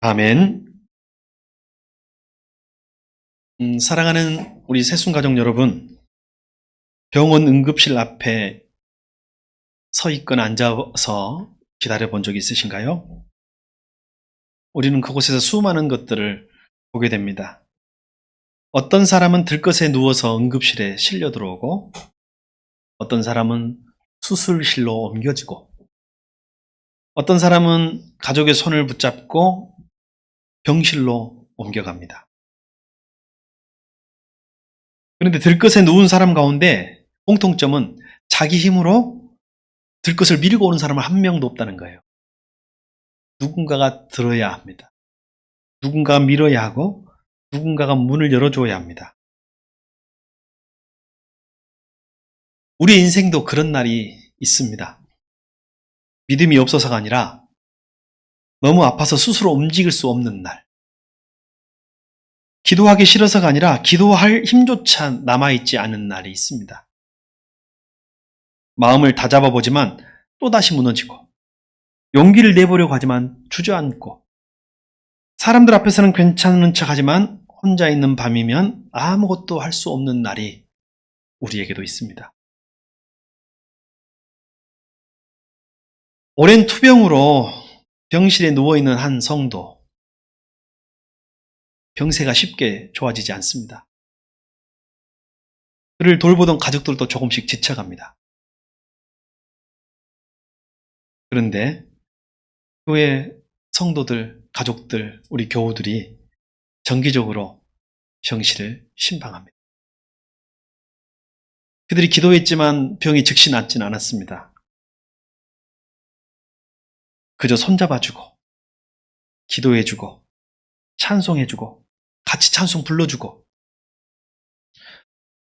아멘. 사랑하는 우리 새순가족 여러분, 병원 응급실 앞에 서 있거나 앉아서 기다려 본 적이 있으신가요? 우리는 그곳에서 수많은 것들을 보게 됩니다. 어떤 사람은 들것에 누워서 응급실에 실려 들어오고, 어떤 사람은 수술실로 옮겨지고, 어떤 사람은 가족의 손을 붙잡고 병실로 옮겨갑니다. 그런데 들것에 누운 사람 가운데 공통점은 자기 힘으로 들것을 밀고 오는 사람은 한 명도 없다는 거예요. 누군가가 들어야 합니다. 누군가가 밀어야 하고 누군가가 문을 열어줘야 합니다. 우리 인생도 그런 날이 있습니다. 믿음이 없어서가 아니라 너무 아파서 스스로 움직일 수 없는 날. 기도하기 싫어서가 아니라 기도할 힘조차 남아있지 않은 날이 있습니다. 마음을 다잡아 보지만 또다시 무너지고, 용기를 내보려고 하지만 주저앉고, 사람들 앞에서는 괜찮은 척 하지만 혼자 있는 밤이면 아무것도 할 수 없는 날이 우리에게도 있습니다. 오랜 투병으로 병실에 누워있는 한 성도, 병세가 쉽게 좋아지지 않습니다. 그를 돌보던 가족들도 조금씩 지쳐갑니다. 그런데 교회 성도들, 가족들, 우리 교우들이 정기적으로 병실을 신방합니다. 그들이 기도했지만 병이 즉시 낫지는 않았습니다. 그저 손잡아주고, 기도해주고, 찬송해주고, 같이 찬송 불러주고,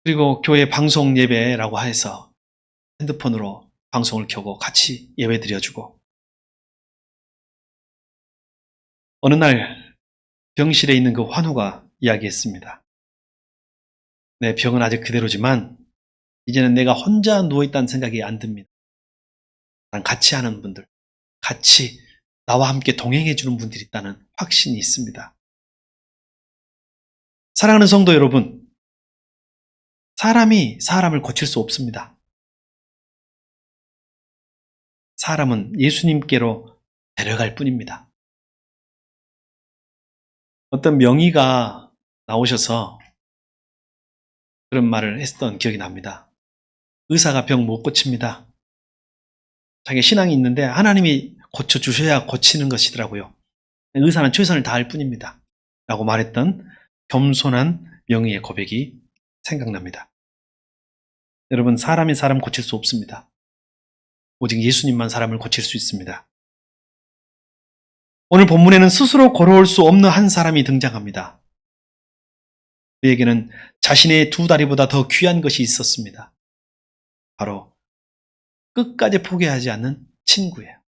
그리고 교회 방송 예배라고 해서 핸드폰으로 방송을 켜고 같이 예배 드려주고, 어느 날 병실에 있는 그 환우가 이야기했습니다. 내 병은 아직 그대로지만 이제는 내가 혼자 누워있다는 생각이 안 듭니다. 난 같이 하는 분들, 같이 나와 함께 동행해주는 분들이 있다는 확신이 있습니다. 사랑하는 성도 여러분, 사람이 사람을 고칠 수 없습니다. 사람은 예수님께로 데려갈 뿐입니다. 어떤 명의가 나오셔서 그런 말을 했던 기억이 납니다. 의사가 병 못 고칩니다. 자기 신앙이 있는데 하나님이 고쳐주셔야 고치는 것이더라고요. 의사는 최선을 다할 뿐입니다. 라고 말했던 겸손한 명의의 고백이 생각납니다. 여러분, 사람이 사람 고칠 수 없습니다. 오직 예수님만 사람을 고칠 수 있습니다. 오늘 본문에는 스스로 걸어올 수 없는 한 사람이 등장합니다. 그에게는 자신의 두 다리보다 더 귀한 것이 있었습니다. 바로 끝까지 포기하지 않는 친구예요.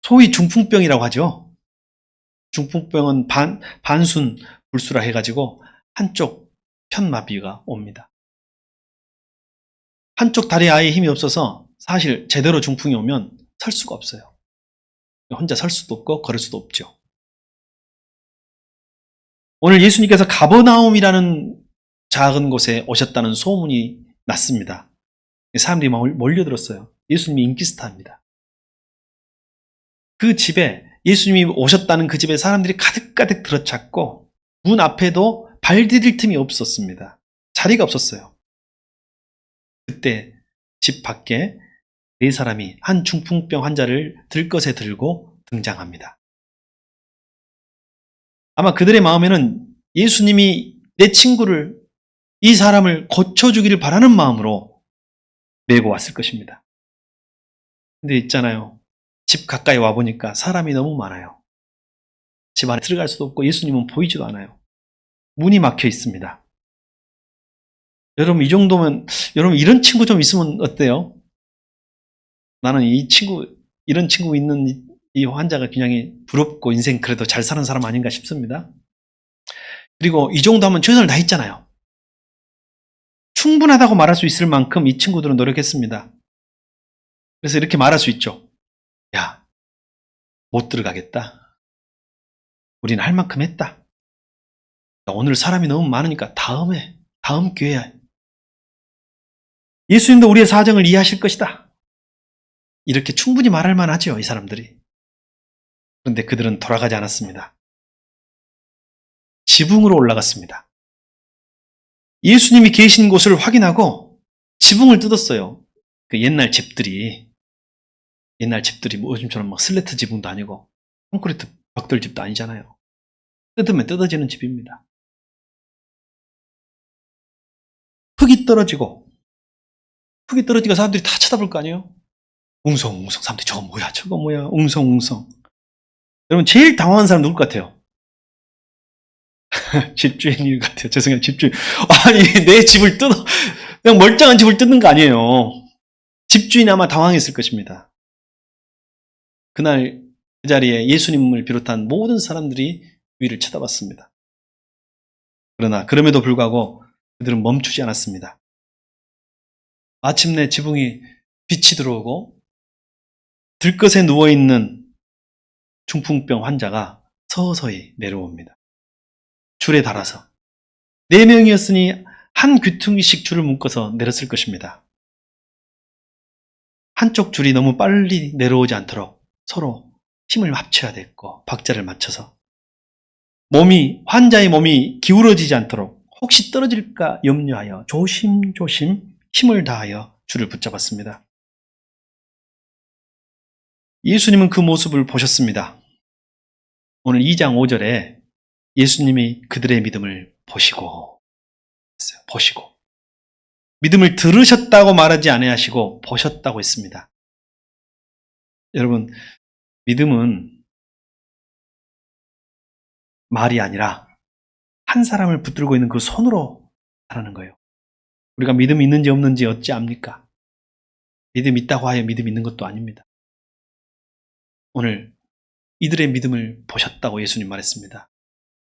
소위 중풍병이라고 하죠. 중풍병은 반순 불수라 해가지고 한쪽 편마비가 옵니다. 한쪽 다리에 아예 힘이 없어서 사실 제대로 중풍이 오면 설 수가 없어요. 혼자 설 수도 없고 걸을 수도 없죠. 오늘 예수님께서 가버나움이라는 작은 곳에 오셨다는 소문이 났습니다. 사람들이 몰려들었어요. 예수님이 인기스타입니다. 그 집에, 예수님이 오셨다는 그 집에 사람들이 가득가득 들어찼고 문 앞에도 발 디딜 틈이 없었습니다. 자리가 없었어요. 그때 집 밖에 네 사람이 한 중풍병 환자를 들것에 들고 등장합니다. 아마 그들의 마음에는 예수님이 내 친구를, 이 사람을 고쳐주기를 바라는 마음으로 메고 왔을 것입니다. 근데 있잖아요. 집 가까이 와보니까 사람이 너무 많아요. 집 안에 들어갈 수도 없고 예수님은 보이지도 않아요. 문이 막혀 있습니다. 여러분, 이 정도면, 여러분, 이런 친구 좀 있으면 어때요? 나는 이런 친구 있는 이 환자가 굉장히 부럽고 인생 그래도 잘 사는 사람 아닌가 싶습니다. 그리고 이 정도 하면 최선을 다했잖아요. 충분하다고 말할 수 있을 만큼 이 친구들은 노력했습니다. 그래서 이렇게 말할 수 있죠. 야, 못 들어가겠다. 우리는 할 만큼 했다. 오늘 사람이 너무 많으니까 다음 기회야. 예수님도 우리의 사정을 이해하실 것이다. 이렇게 충분히 말할 만하죠, 이 사람들이. 그런데 그들은 돌아가지 않았습니다. 지붕으로 올라갔습니다. 예수님이 계신 곳을 확인하고 지붕을 뜯었어요. 그 옛날 집들이 뭐 요즘처럼 막 슬래트 지붕도 아니고 콘크리트 벽돌 집도 아니잖아요. 뜯으면 뜯어지는 집입니다. 흙이 떨어지고 사람들이 다 쳐다볼 거 아니에요? 웅성웅성 사람들이 저거 뭐야 웅성웅성. 여러분 제일 당황한 사람 누굴 것 같아요? 집주인일 것 같아요. 죄송해요, 집주인. 아니, 내 집을 그냥 멀쩡한 집을 뜯는 거 아니에요. 집주인이 아마 당황했을 것입니다. 그날 그 자리에 예수님을 비롯한 모든 사람들이 위를 쳐다봤습니다. 그러나 그럼에도 불구하고 그들은 멈추지 않았습니다. 마침내 지붕이 빛이 들어오고 들것에 누워있는 중풍병 환자가 서서히 내려옵니다. 줄에 달아서 4명이었으니 한 귀퉁이씩 줄을 묶어서 내렸을 것입니다. 한쪽 줄이 너무 빨리 내려오지 않도록 서로 힘을 합쳐야 됐고 박자를 맞춰서 환자의 몸이 기울어지지 않도록 혹시 떨어질까 염려하여 조심조심 힘을 다하여 줄을 붙잡았습니다. 예수님은 그 모습을 보셨습니다. 오늘 2장 5절에 예수님이 그들의 믿음을 보시고 믿음을 들으셨다고 말하지 아니하시고 보셨다고 했습니다. 여러분, 믿음은 말이 아니라 한 사람을 붙들고 있는 그 손으로 하라는 거예요. 우리가 믿음이 있는지 없는지 어찌 압니까? 믿음 있다고 하여 믿음 있는 것도 아닙니다. 오늘 이들의 믿음을 보셨다고 예수님 말했습니다.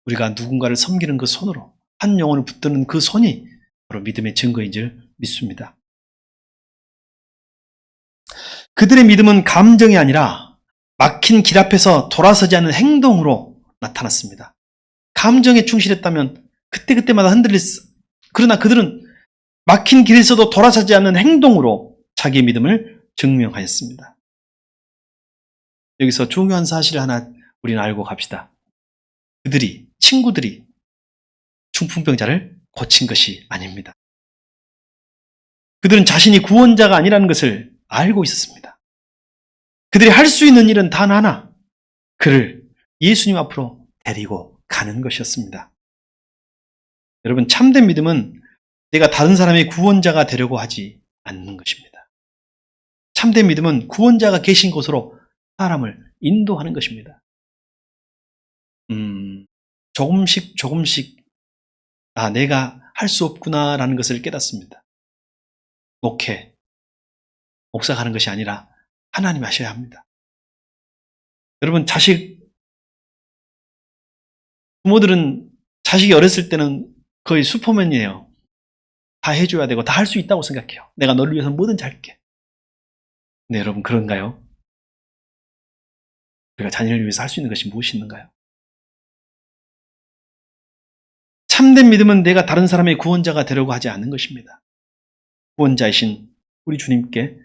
우리가 누군가를 섬기는 그 손으로 한 영혼을 붙드는 그 손이 바로 믿음의 증거인 줄 믿습니다. 그들의 믿음은 감정이 아니라 막힌 길 앞에서 돌아서지 않는 행동으로 나타났습니다. 감정에 충실했다면 그때그때마다 흔들렸어. 그러나 그들은 막힌 길에서도 돌아서지 않는 행동으로 자기의 믿음을 증명하였습니다. 여기서 중요한 사실을 하나 우리는 알고 갑시다. 친구들이 중풍병자를 고친 것이 아닙니다. 그들은 자신이 구원자가 아니라는 것을 알고 있었습니다. 그들이 할 수 있는 일은 단 하나, 그를 예수님 앞으로 데리고 가는 것이었습니다. 여러분, 참된 믿음은 내가 다른 사람의 구원자가 되려고 하지 않는 것입니다. 참된 믿음은 구원자가 계신 곳으로 사람을 인도하는 것입니다. 조금씩 내가 할 수 없구나라는 것을 깨닫습니다. 목사가 하는 것이 아니라 하나님이 하셔야 합니다. 여러분, 부모들은 자식이 어렸을 때는 거의 슈퍼맨이에요. 다 해줘야 되고 다 할 수 있다고 생각해요. 내가 너를 위해서 뭐든지 할게. 근데 여러분, 그런가요? 우리가 자녀를 위해서 할 수 있는 것이 무엇이 있는가요? 참된 믿음은 내가 다른 사람의 구원자가 되려고 하지 않는 것입니다. 구원자이신 우리 주님께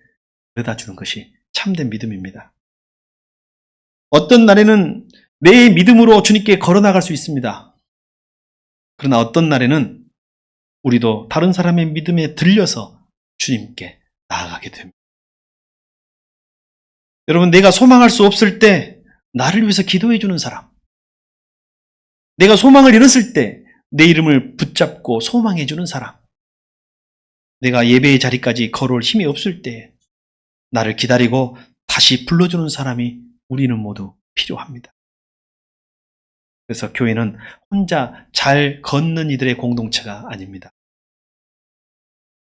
데려다 주는 것이 참된 믿음입니다. 어떤 날에는 내 믿음으로 주님께 걸어나갈 수 있습니다. 그러나 어떤 날에는 우리도 다른 사람의 믿음에 들려서 주님께 나아가게 됩니다. 여러분, 내가 소망할 수 없을 때 나를 위해서 기도해 주는 사람, 내가 소망을 잃었을 때 내 이름을 붙잡고 소망해 주는 사람, 내가 예배의 자리까지 걸어올 힘이 없을 때 나를 기다리고 다시 불러주는 사람이 우리는 모두 필요합니다. 그래서 교회는 혼자 잘 걷는 이들의 공동체가 아닙니다.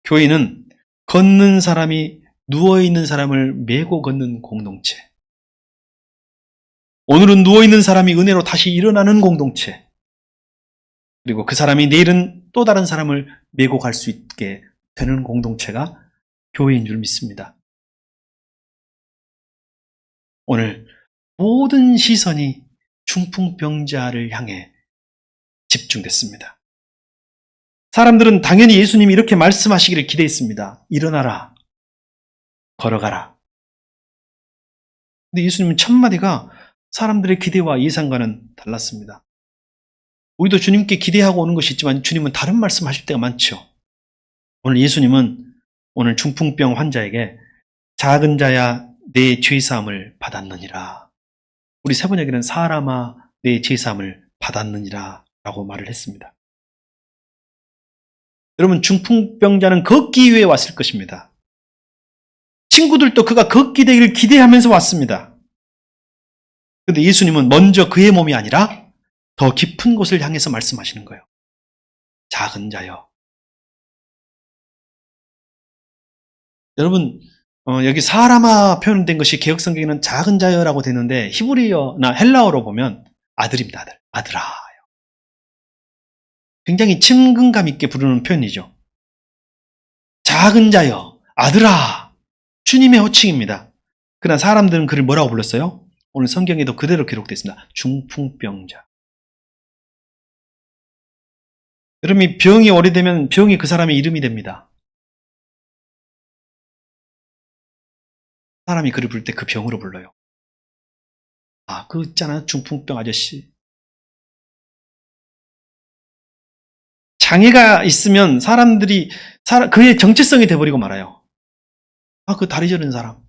교회는 걷는 사람이 누워있는 사람을 메고 걷는 공동체. 오늘은 누워있는 사람이 은혜로 다시 일어나는 공동체. 그리고 그 사람이 내일은 또 다른 사람을 메고 갈 수 있게 되는 공동체가 교회인 줄 믿습니다. 오늘 모든 시선이 중풍병자를 향해 집중됐습니다. 사람들은 당연히 예수님이 이렇게 말씀하시기를 기대했습니다. 일어나라, 걸어가라. 근데 예수님은 첫마디가 사람들의 기대와 예상과는 달랐습니다. 우리도 주님께 기대하고 오는 것이 있지만 주님은 다른 말씀 하실 때가 많죠. 오늘 예수님은 오늘 중풍병 환자에게 작은 자야 내 죄사함을 받았느니라. 우리 세번역에는 사람아 내 죄사함을 받았느니라 라고 말을 했습니다. 여러분, 중풍병자는 걷기 위해 왔을 것입니다. 친구들도 그가 걷게 되기를 기대하면서 왔습니다. 그런데 예수님은 먼저 그의 몸이 아니라 더 깊은 곳을 향해서 말씀하시는 거예요. 작은 자여. 여러분, 여기 사람아 표현된 것이 개역성경에는 작은 자여라고 되는데 히브리어나 헬라어로 보면 아들입니다. 아들. 아들아. 굉장히 친근감 있게 부르는 표현이죠. 작은 자여, 아들아. 주님의 호칭입니다. 그러나 사람들은 그를 뭐라고 불렀어요? 오늘 성경에도 그대로 기록되어 있습니다. 중풍병자. 여러분, 병이 오래되면 병이 그 사람의 이름이 됩니다. 사람이 그를 부를 때 그 병으로 불러요. 아, 그 있잖아, 중풍병 아저씨. 장애가 있으면 사람들이 그의 정체성이 돼버리고 말아요. 아, 그 다리 저린 사람.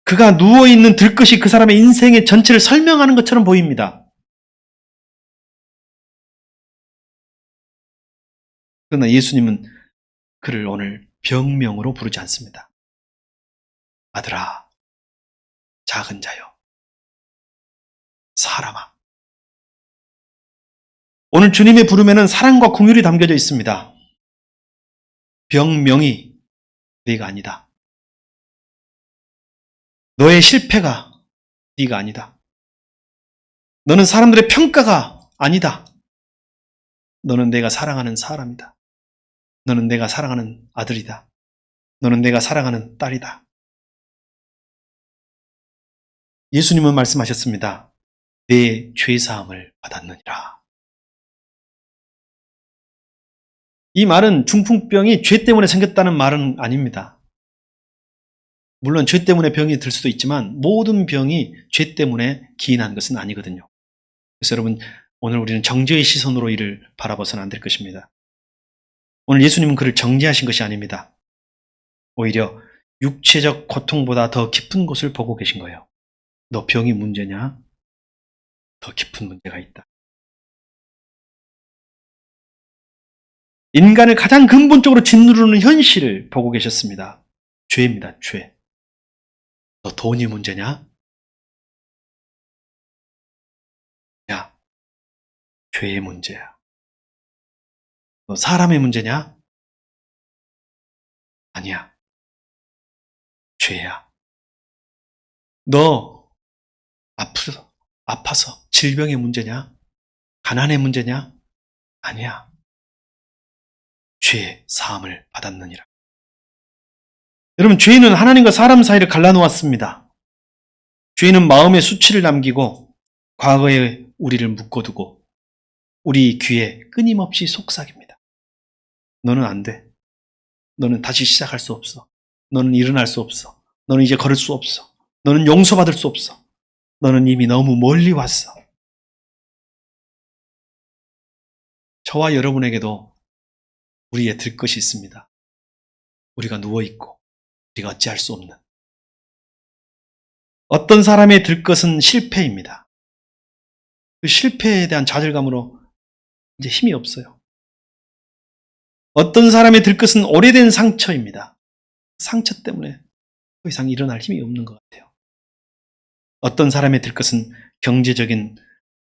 그가 누워있는 들것이 그 사람의 인생의 전체를 설명하는 것처럼 보입니다. 그러나 예수님은 그를 오늘 병명으로 부르지 않습니다. 아들아, 작은 자여, 사람아. 오늘 주님의 부름에는 사랑과 긍휼이 담겨져 있습니다. 병명이 네가 아니다. 너의 실패가 네가 아니다. 너는 사람들의 평가가 아니다. 너는 내가 사랑하는 사람이다. 너는 내가 사랑하는 아들이다. 너는 내가 사랑하는 딸이다. 예수님은 말씀하셨습니다. 내 죄사함을 받았느니라. 이 말은 중풍병이 죄 때문에 생겼다는 말은 아닙니다. 물론 죄 때문에 병이 들 수도 있지만 모든 병이 죄 때문에 기인한 것은 아니거든요. 그래서 여러분, 오늘 우리는 정죄의 시선으로 이를 바라봐서는 안 될 것입니다. 오늘 예수님은 그를 정죄하신 것이 아닙니다. 오히려 육체적 고통보다 더 깊은 곳을 보고 계신 거예요. 너 병이 문제냐? 더 깊은 문제가 있다. 인간을 가장 근본적으로 짓누르는 현실을 보고 계셨습니다. 죄입니다. 죄. 너 돈이 문제냐? 야, 죄의 문제야. 너 사람의 문제냐? 아니야. 죄야. 너 아파서 질병의 문제냐? 가난의 문제냐? 아니야. 죄의 사함을 받았느니라. 여러분, 죄는 하나님과 사람 사이를 갈라놓았습니다. 죄는 마음의 수치를 남기고 과거의 우리를 묶어두고 우리 귀에 끊임없이 속삭입니다. 너는 안 돼. 너는 다시 시작할 수 없어. 너는 일어날 수 없어. 너는 이제 걸을 수 없어. 너는 용서받을 수 없어. 너는 이미 너무 멀리 왔어. 저와 여러분에게도 우리의 들 것이 있습니다. 우리가 누워있고 우리가 어찌할 수 없는. 어떤 사람의 들 것은 실패입니다. 그 실패에 대한 좌절감으로 이제 힘이 없어요. 어떤 사람의 들 것은 오래된 상처입니다. 상처 때문에 더 이상 일어날 힘이 없는 것 같아요. 어떤 사람의 들 것은 경제적인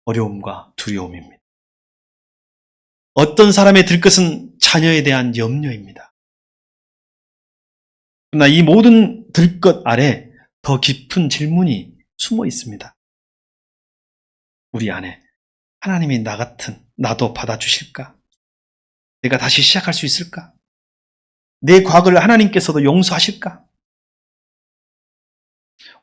어려움과 두려움입니다. 어떤 사람의 들 것은 자녀에 대한 염려입니다. 그러나 이 모든 들 것 아래 더 깊은 질문이 숨어 있습니다. 우리 안에 하나님이 나 같은 나도 받아주실까? 내가 다시 시작할 수 있을까? 내 과거를 하나님께서도 용서하실까?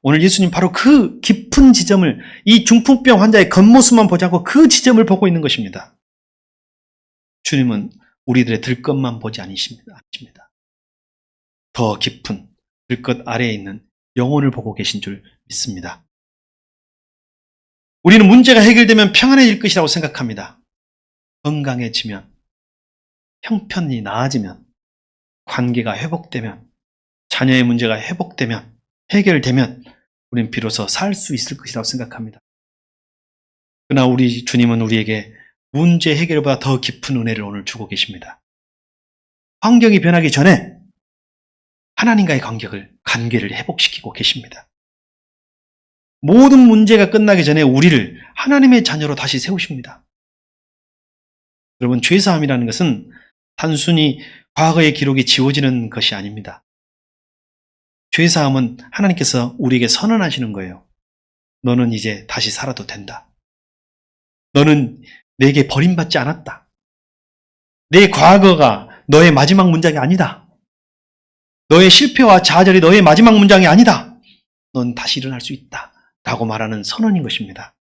오늘 예수님 바로 그 깊은 지점을, 이 중풍병 환자의 겉모습만 보지 않고 그 지점을 보고 있는 것입니다. 주님은 우리들의 들것만 보지 않으십니다. 더 깊은 들것 아래에 있는 영혼을 보고 계신 줄 믿습니다. 우리는 문제가 해결되면 평안해질 것이라고 생각합니다. 건강해지면, 형편이 나아지면, 관계가 회복되면, 자녀의 문제가 회복되면, 해결되면 우리는 비로소 살 수 있을 것이라고 생각합니다. 그러나 우리 주님은 우리에게 문제 해결보다 더 깊은 은혜를 오늘 주고 계십니다. 환경이 변하기 전에 하나님과의 관계를 회복시키고 계십니다. 모든 문제가 끝나기 전에 우리를 하나님의 자녀로 다시 세우십니다. 여러분, 죄사함이라는 것은 단순히 과거의 기록이 지워지는 것이 아닙니다. 죄사함은 하나님께서 우리에게 선언하시는 거예요. 너는 이제 다시 살아도 된다. 너는 내게 버림받지 않았다. 내 과거가 너의 마지막 문장이 아니다. 너의 실패와 좌절이 너의 마지막 문장이 아니다. 넌 다시 일어날 수 있다. 라고 말하는 선언인 것입니다.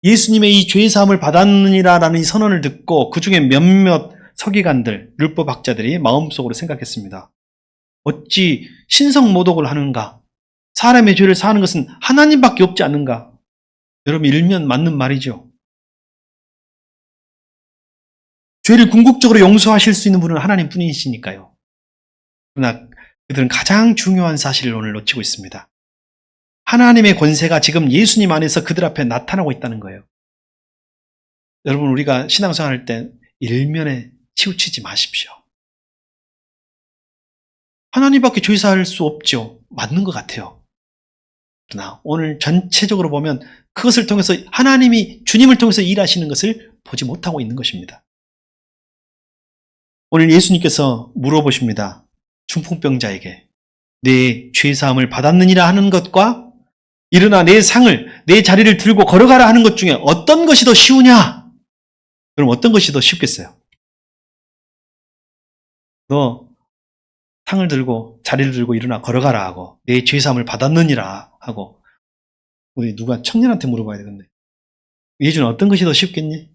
예수님의 이 죄사함을 받았느니라라는 이 선언을 듣고 그 중에 몇몇 서기관들, 율법학자들이 마음속으로 생각했습니다. 어찌 신성모독을 하는가? 사람의 죄를 사하는 것은 하나님밖에 없지 않는가? 여러분, 일면 맞는 말이죠. 죄를 궁극적으로 용서하실 수 있는 분은 하나님 뿐이시니까요. 그러나 그들은 가장 중요한 사실을 오늘 놓치고 있습니다. 하나님의 권세가 지금 예수님 안에서 그들 앞에 나타나고 있다는 거예요. 여러분, 우리가 신앙생활할 때 일면에 치우치지 마십시오. 하나님밖에 죄사할 수 없죠. 맞는 것 같아요. 그러나 오늘 전체적으로 보면 그것을 통해서 하나님이 주님을 통해서 일하시는 것을 보지 못하고 있는 것입니다. 오늘 예수님께서 물어보십니다. 중풍병자에게 내 죄사함을 받았느니라 하는 것과 일어나 내 상을, 내 자리를 들고 걸어가라 하는 것 중에 어떤 것이 더 쉬우냐? 그럼 어떤 것이 더 쉽겠어요? 너 상을 들고 자리를 들고 일어나 걸어가라 하고 내 죄사함을 받았느니라 하고, 우리 누가 청년한테 물어봐야 되겠네. 예준아, 어떤 것이 더 쉽겠니?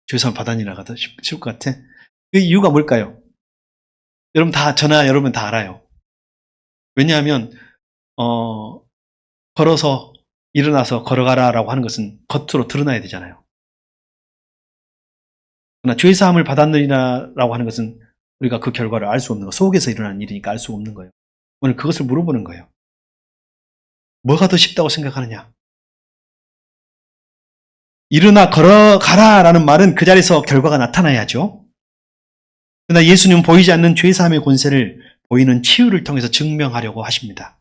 죄사함 받았느니라가 더 쉬울 것 같아? 그 이유가 뭘까요? 여러분 다 알아요. 왜냐하면 걸어서 일어나서 걸어가라라고 하는 것은 겉으로 드러나야 되잖아요. 그러나 죄사함을 받았느니라라고 하는 것은 우리가 그 결과를 알 수 없는 거, 속에서 일어나는 일이니까 알 수 없는 거예요. 오늘 그것을 물어보는 거예요. 뭐가 더 쉽다고 생각하느냐? 일어나 걸어가라라는 말은 그 자리에서 결과가 나타나야죠. 그러나 예수님은 보이지 않는 죄사함의 권세를 보이는 치유를 통해서 증명하려고 하십니다.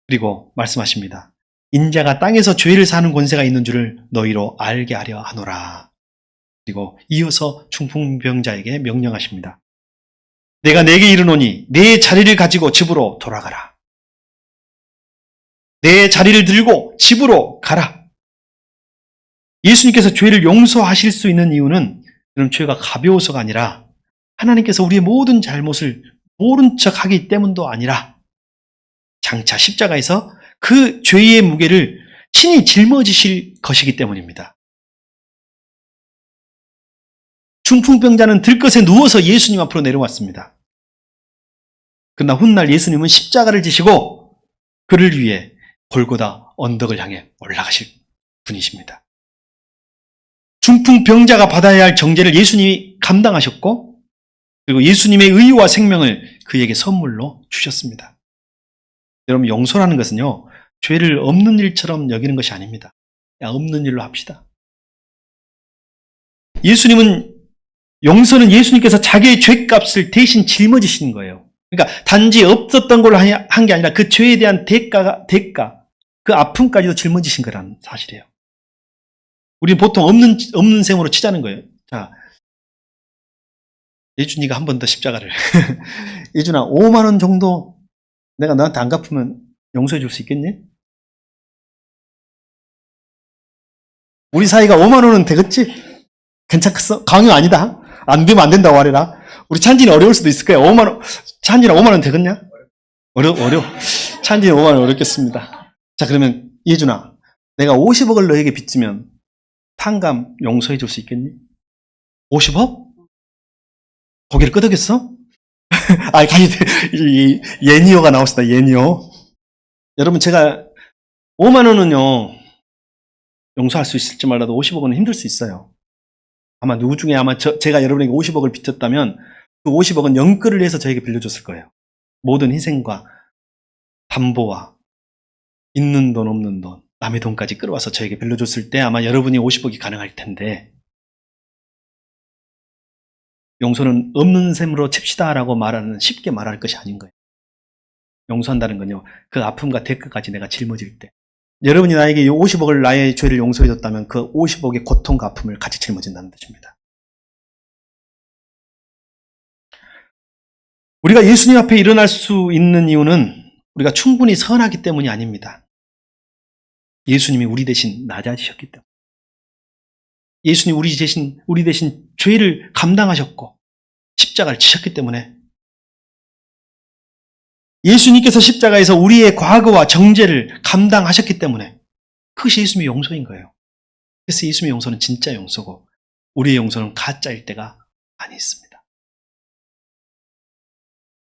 그리고 말씀하십니다. 인자가 땅에서 죄를 사는 권세가 있는 줄을 너희로 알게 하려 하노라. 그리고 이어서 중풍병자에게 명령하십니다. 내가 네게 이르노니 내 자리를 가지고 집으로 돌아가라. 내 자리를 들고 집으로 가라. 예수님께서 죄를 용서하실 수 있는 이유는 그럼 죄가 가벼워서가 아니라 하나님께서 우리의 모든 잘못을 모른 척하기 때문도 아니라 장차 십자가에서 그 죄의 무게를 친히 짊어지실 것이기 때문입니다. 중풍병자는 들것에 누워서 예수님 앞으로 내려왔습니다. 그러나 훗날 예수님은 십자가를 지시고 그를 위해 골고다 언덕을 향해 올라가실 분이십니다. 중풍병자가 받아야 할 정죄를 예수님이 감당하셨고, 그리고 예수님의 의와 생명을 그에게 선물로 주셨습니다. 여러분, 용서라는 것은요, 죄를 없는 일처럼 여기는 것이 아닙니다. 야, 없는 일로 합시다. 용서는 예수님께서 자기의 죄값을 대신 짊어지시는 거예요. 그러니까 단지 없었던 걸로 한 게 아니라 그 죄에 대한 대가, 그 아픔까지도 짊어지신 거라는 사실이에요. 우리는 보통 없는 셈으로 치자는 거예요. 자, 예준이가 한 번 더 십자가를. 예준아, 5만 원 정도 내가 너한테 안 갚으면 용서해 줄 수 있겠니? 우리 사이가 5만 원은 되겠지? 괜찮겠어? 강요 아니다. 안 되면 안 된다고 하래라. 우리 찬진이 어려울 수도 있을 거야. 5만 원, 찬진아 5만 원 되겠냐? 어려. 찬진이 5만 원 어렵겠습니다. 자, 그러면 예준아, 내가 50억을 너에게 빚지면 탕감 용서해 줄 수 있겠니? 50억? 고개를 끄덕였어? 아, 예니어가 나왔습니다. 예니어. 여러분, 제가 5만 원은요, 용서할 수 있을지 몰라도 50억은 힘들 수 있어요. 아마 누구 중에 제가 여러분에게 50억을 빚졌다면 그 50억은 영끌을 해서 저에게 빌려줬을 거예요. 모든 희생과 담보와 있는 돈 없는 돈, 남의 돈까지 끌어와서 저에게 빌려줬을 때 아마 여러분이 50억이 가능할 텐데, 용서는 없는 셈으로 칩시다라고 쉽게 말할 것이 아닌 거예요. 용서한다는 건요, 그 아픔과 대가까지 내가 짊어질 때, 여러분이 나에게 50억을 나의 죄를 용서해줬다면 그 50억의 고통과 아픔을 같이 짊어진다는 뜻입니다. 우리가 예수님 앞에 일어날 수 있는 이유는 우리가 충분히 선하기 때문이 아닙니다. 예수님이 우리 대신 낮아지셨기 때문에. 예수님 우리 대신 죄를 감당하셨고 십자가를 지셨기 때문에, 예수님께서 십자가에서 우리의 과거와 정죄를 감당하셨기 때문에 그것이 예수님의 용서인 거예요. 그래서 예수님의 용서는 진짜 용서고 우리의 용서는 가짜일 때가 많이 있습니다.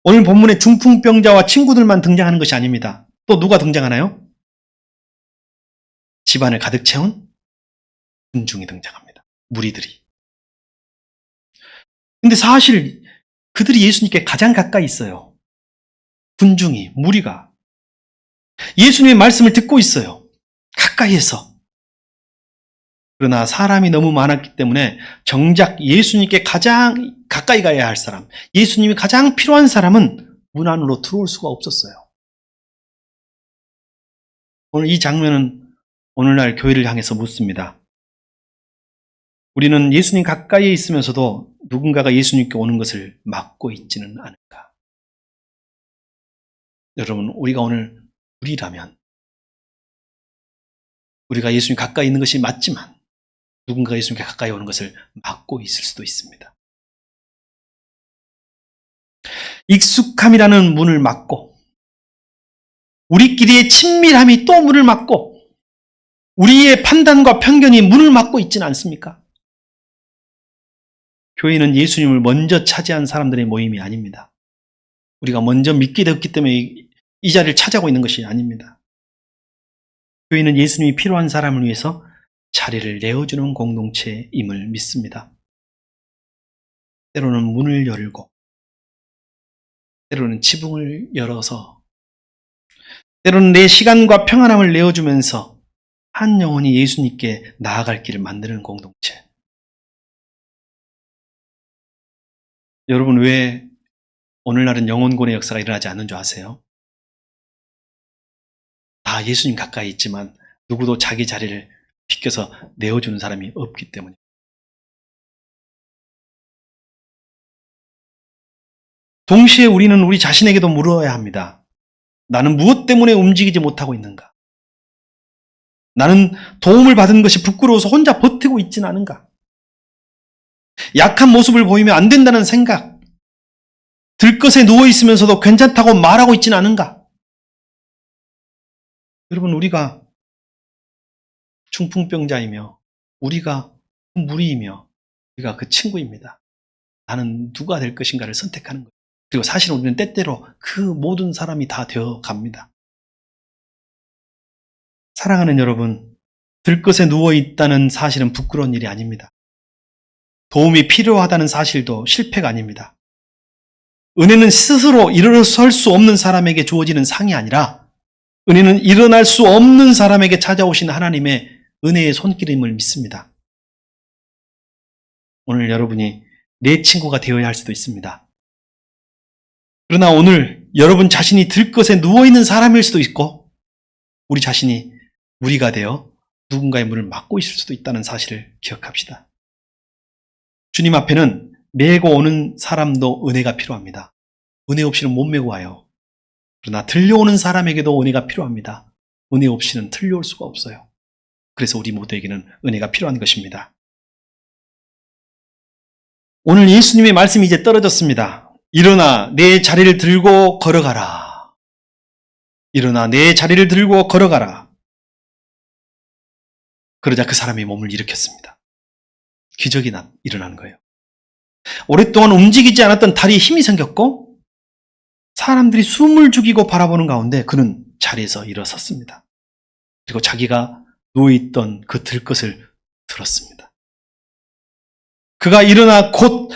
오늘 본문에 중풍병자와 친구들만 등장하는 것이 아닙니다. 또 누가 등장하나요? 집안을 가득 채운 군중이 등장합니다. 무리들이. 근데 사실 그들이 예수님께 가장 가까이 있어요. 군중이, 무리가 예수님의 말씀을 듣고 있어요. 가까이에서. 그러나 사람이 너무 많았기 때문에 정작 예수님께 가장 가까이 가야 할 사람, 예수님이 가장 필요한 사람은 문 안으로 들어올 수가 없었어요. 오늘 이 장면은 오늘날 교회를 향해서 묻습니다. 우리는 예수님 가까이에 있으면서도 누군가가 예수님께 오는 것을 막고 있지는 않을까? 여러분, 우리가 오늘 우리라면 우리가 예수님 가까이 있는 것이 맞지만 누군가가 예수님께 가까이 오는 것을 막고 있을 수도 있습니다. 익숙함이라는 문을 막고, 우리끼리의 친밀함이 또 문을 막고, 우리의 판단과 편견이 문을 막고 있지는 않습니까? 교회는 예수님을 먼저 차지한 사람들의 모임이 아닙니다. 우리가 먼저 믿게 되었기 때문에 이 자리를 차지하고 있는 것이 아닙니다. 교회는 예수님이 필요한 사람을 위해서 자리를 내어주는 공동체임을 믿습니다. 때로는 문을 열고, 때로는 지붕을 열어서, 때로는 내 시간과 평안함을 내어주면서 한 영혼이 예수님께 나아갈 길을 만드는 공동체. 여러분, 왜 오늘날은 영혼권의 역사가 일어나지 않는 줄 아세요? 다 예수님 가까이 있지만 누구도 자기 자리를 비켜서 내어주는 사람이 없기 때문에. 동시에 우리는 우리 자신에게도 물어야 합니다. 나는 무엇 때문에 움직이지 못하고 있는가? 나는 도움을 받은 것이 부끄러워서 혼자 버티고 있지는 않은가? 약한 모습을 보이면 안 된다는 생각, 들것에 누워있으면서도 괜찮다고 말하고 있지는 않은가? 여러분, 우리가 중풍병자이며 우리가 그 무리이며 우리가 그 친구입니다. 나는 누가 될 것인가를 선택하는 거예요. 그리고 사실 우리는 때때로 그 모든 사람이 다 되어 갑니다. 사랑하는 여러분, 들것에 누워있다는 사실은 부끄러운 일이 아닙니다. 도움이 필요하다는 사실도 실패가 아닙니다. 은혜는 스스로 일어설 수 없는 사람에게 주어지는 상이 아니라 은혜는 일어날 수 없는 사람에게 찾아오신 하나님의 은혜의 손길임을 믿습니다. 오늘 여러분이 내 친구가 되어야 할 수도 있습니다. 그러나 오늘 여러분 자신이 들것에 누워있는 사람일 수도 있고 우리 자신이 무리가 되어 누군가의 문을 막고 있을 수도 있다는 사실을 기억합시다. 주님 앞에는 메고 오는 사람도 은혜가 필요합니다. 은혜 없이는 못 메고 와요. 그러나 들려오는 사람에게도 은혜가 필요합니다. 은혜 없이는 들려올 수가 없어요. 그래서 우리 모두에게는 은혜가 필요한 것입니다. 오늘 예수님의 말씀이 이제 떨어졌습니다. 일어나 내 자리를 들고 걸어가라. 일어나 내 자리를 들고 걸어가라. 그러자 그 사람이 몸을 일으켰습니다. 기적이 일어나는 거예요. 오랫동안 움직이지 않았던 다리에 힘이 생겼고 사람들이 숨을 죽이고 바라보는 가운데 그는 자리에서 일어섰습니다. 그리고 자기가 누워있던 그 들것을 들었습니다. 그가 일어나 곧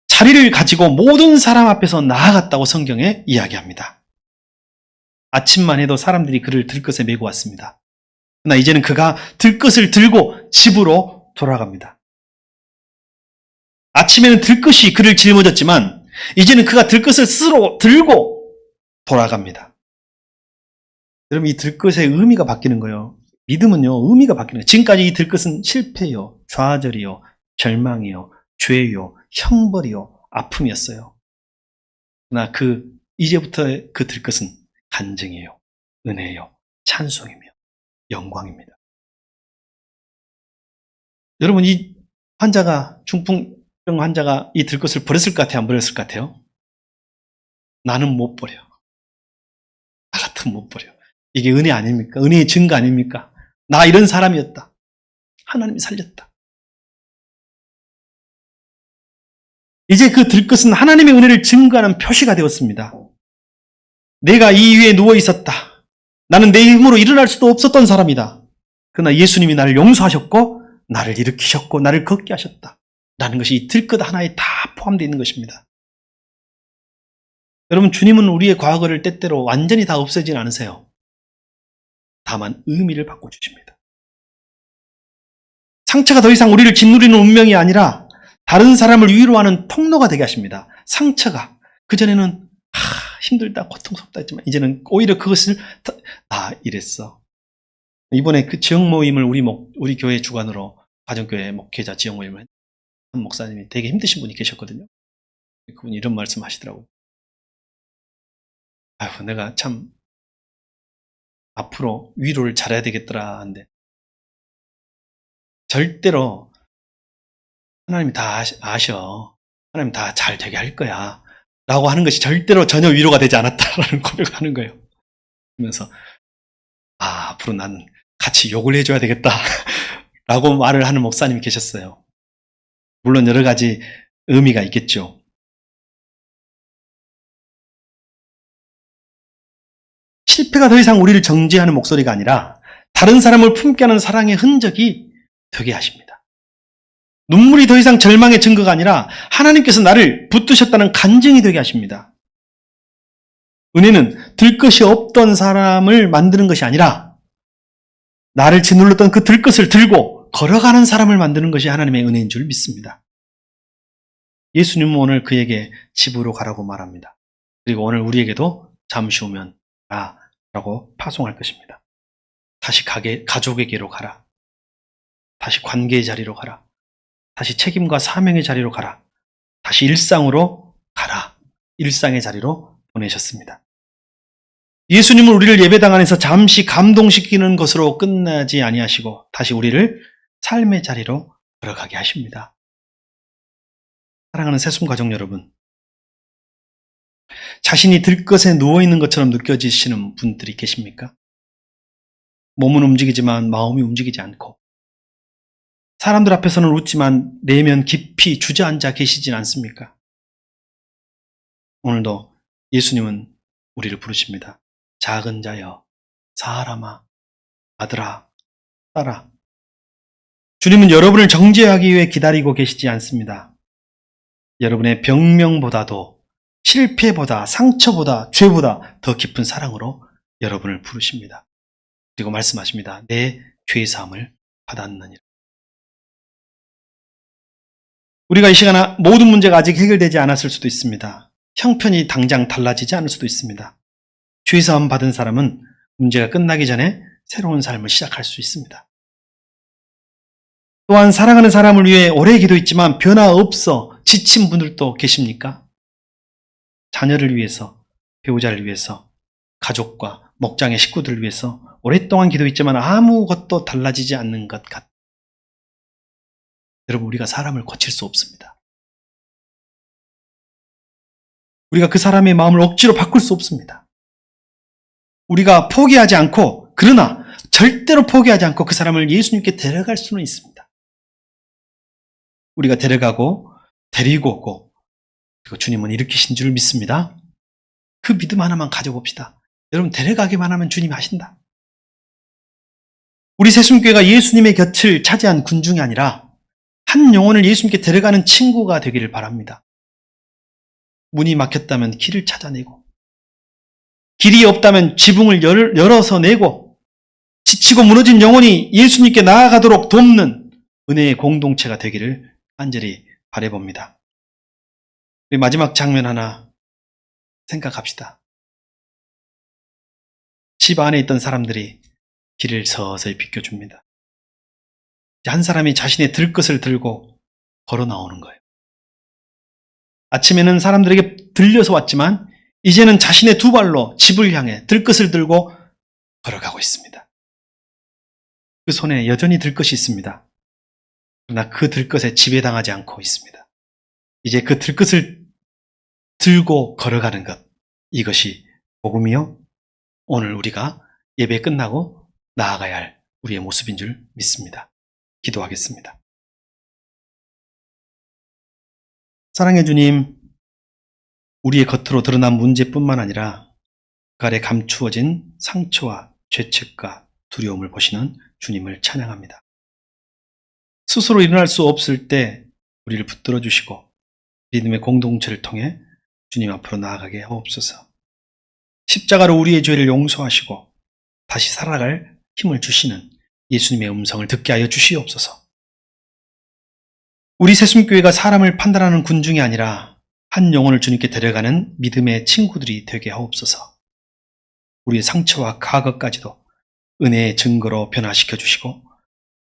자리를 가지고 모든 사람 앞에서 나아갔다고 성경에 이야기합니다. 아침만 해도 사람들이 그를 들것에 메고 왔습니다. 그러나 이제는 그가 들것을 들고 집으로 돌아갑니다. 아침에는 들것이 그를 짊어졌지만 이제는 그가 들것을 스스로 들고 돌아갑니다. 여러분, 이 들것의 의미가 바뀌는 거예요. 믿음은요, 의미가 바뀌는 거예요. 지금까지 이 들것은 실패요, 좌절이요, 절망이요, 죄요, 형벌이요, 아픔이었어요. 그러나 이제부터 그 들것은 간증이에요, 은혜요, 찬송이며 영광입니다. 여러분, 이 환자가, 중풍병 환자가 이 들것을 버렸을 것 같아요? 안 버렸을 것 같아요? 나는 못 버려. 나 같으면 못 버려. 이게 은혜 아닙니까? 은혜의 증거 아닙니까? 나 이런 사람이었다. 하나님이 살렸다. 이제 그 들것은 하나님의 은혜를 증거하는 표시가 되었습니다. 내가 이 위에 누워 있었다. 나는 내 힘으로 일어날 수도 없었던 사람이다. 그러나 예수님이 나를 용서하셨고 나를 일으키셨고 나를 걷게 하셨다. 라는 것이 이 들것 하나에 다 포함되어 있는 것입니다. 여러분, 주님은 우리의 과거를 때때로 완전히 다 없애진 않으세요. 다만 의미를 바꿔주십니다. 상처가 더 이상 우리를 짓누리는 운명이 아니라 다른 사람을 위로하는 통로가 되게 하십니다. 상처가 그전에는 힘들다, 고통스럽다 했지만 이제는 오히려 그것을 이랬어. 이번에 그 지역 모임을 우리 교회 주관으로 가정교회 목회자 지역 모임을 한 목사님이 되게 힘드신 분이 계셨거든요. 그분이 이런 말씀 하시더라고요. 내가 참 앞으로 위로를 잘해야 되겠더라 하는데 절대로 하나님이 다 아셔. 하나님 다 잘 되게 할 거야. 라고 하는 것이 절대로 전혀 위로가 되지 않았다라는 고백을 하는 거예요. 그러면서 앞으로 나는 같이 욕을 해줘야 되겠다 라고 말을 하는 목사님이 계셨어요. 물론 여러 가지 의미가 있겠죠. 실패가 더 이상 우리를 정죄하는 목소리가 아니라 다른 사람을 품게 하는 사랑의 흔적이 되게 하십니다. 눈물이 더 이상 절망의 증거가 아니라 하나님께서 나를 붙드셨다는 간증이 되게 하십니다. 은혜는 들것이 없던 사람을 만드는 것이 아니라 나를 짓눌렀던 그 들것을 들고 걸어가는 사람을 만드는 것이 하나님의 은혜인 줄 믿습니다. 예수님은 오늘 그에게 집으로 가라고 말합니다. 그리고 오늘 우리에게도 잠시 후면 라고 파송할 것입니다. 다시 가족에게로 가라. 다시 관계의 자리로 가라. 다시 책임과 사명의 자리로 가라. 다시 일상으로 가라. 일상의 자리로 보내셨습니다. 예수님은 우리를 예배당 안에서 잠시 감동시키는 것으로 끝나지 아니하시고 다시 우리를 삶의 자리로 걸어가게 하십니다. 사랑하는 새순 가족 여러분, 자신이 들것에 누워있는 것처럼 느껴지시는 분들이 계십니까? 몸은 움직이지만 마음이 움직이지 않고 사람들 앞에서는 웃지만 내면 깊이 주저앉아 계시진 않습니까? 오늘도 예수님은 우리를 부르십니다. 작은 자여, 사람아, 아들아, 딸아. 주님은 여러분을 정죄하기 위해 기다리고 계시지 않습니다. 여러분의 병명보다도 실패보다 상처보다 죄보다 더 깊은 사랑으로 여러분을 부르십니다. 그리고 말씀하십니다. 내 죄사함을 받았느니라. 우리가 이 시간에 모든 문제가 아직 해결되지 않았을 수도 있습니다. 형편이 당장 달라지지 않을 수도 있습니다. 죄사함 받은 사람은 문제가 끝나기 전에 새로운 삶을 시작할 수 있습니다. 또한 사랑하는 사람을 위해 오래 기도했지만 변화 없어 지친 분들도 계십니까? 자녀를 위해서, 배우자를 위해서, 가족과 목장의 식구들을 위해서 오랫동안 기도했지만 아무것도 달라지지 않는 것 같아요. 여러분, 우리가 사람을 고칠 수 없습니다. 우리가 그 사람의 마음을 억지로 바꿀 수 없습니다. 우리가 포기하지 않고, 그러나 절대로 포기하지 않고 그 사람을 예수님께 데려갈 수는 있습니다. 우리가 데려가고 데리고 오고, 그리고 주님은 일으키신 줄 믿습니다. 그 믿음 하나만 가져봅시다. 여러분, 데려가기만 하면 주님이 하신다. 우리 새순교회가 예수님의 곁을 차지한 군중이 아니라 한 영혼을 예수님께 데려가는 친구가 되기를 바랍니다. 문이 막혔다면 길을 찾아내고, 길이 없다면 지붕을 열어서 내고, 지치고 무너진 영혼이 예수님께 나아가도록 돕는 은혜의 공동체가 되기를 간절히 바라봅니다. 우리 마지막 장면 하나 생각합시다. 집 안에 있던 사람들이 길을 서서히 비켜줍니다. 한 사람이 자신의 들것을 들고 걸어 나오는 거예요. 아침에는 사람들에게 들려서 왔지만 이제는 자신의 두 발로 집을 향해 들것을 들고 걸어가고 있습니다. 그 손에 여전히 들것이 있습니다. 그러나 그 들것에 지배당하지 않고 있습니다. 이제 그 들것을 들고 걸어가는 것, 이것이 복음이요, 오늘 우리가 예배 끝나고 나아가야 할 우리의 모습인 줄 믿습니다. 기도하겠습니다. 사랑해 주님, 우리의 겉으로 드러난 문제뿐만 아니라 그 아래 감추어진 상처와 죄책과 두려움을 보시는 주님을 찬양합니다. 스스로 일어날 수 없을 때 우리를 붙들어 주시고 믿음의 공동체를 통해 주님 앞으로 나아가게 하옵소서. 십자가로 우리의 죄를 용서하시고 다시 살아갈 힘을 주시는 예수님의 음성을 듣게 하여 주시옵소서. 우리 새순교회가 사람을 판단하는 군중이 아니라 한 영혼을 주님께 데려가는 믿음의 친구들이 되게 하옵소서. 우리의 상처와 과거까지도 은혜의 증거로 변화시켜 주시고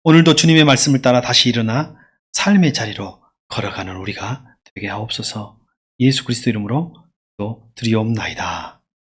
오늘도 주님의 말씀을 따라 다시 일어나 삶의 자리로 걸어가는 우리가 되게 하옵소서. 예수 그리스도 이름으로 또 드리옵나이다.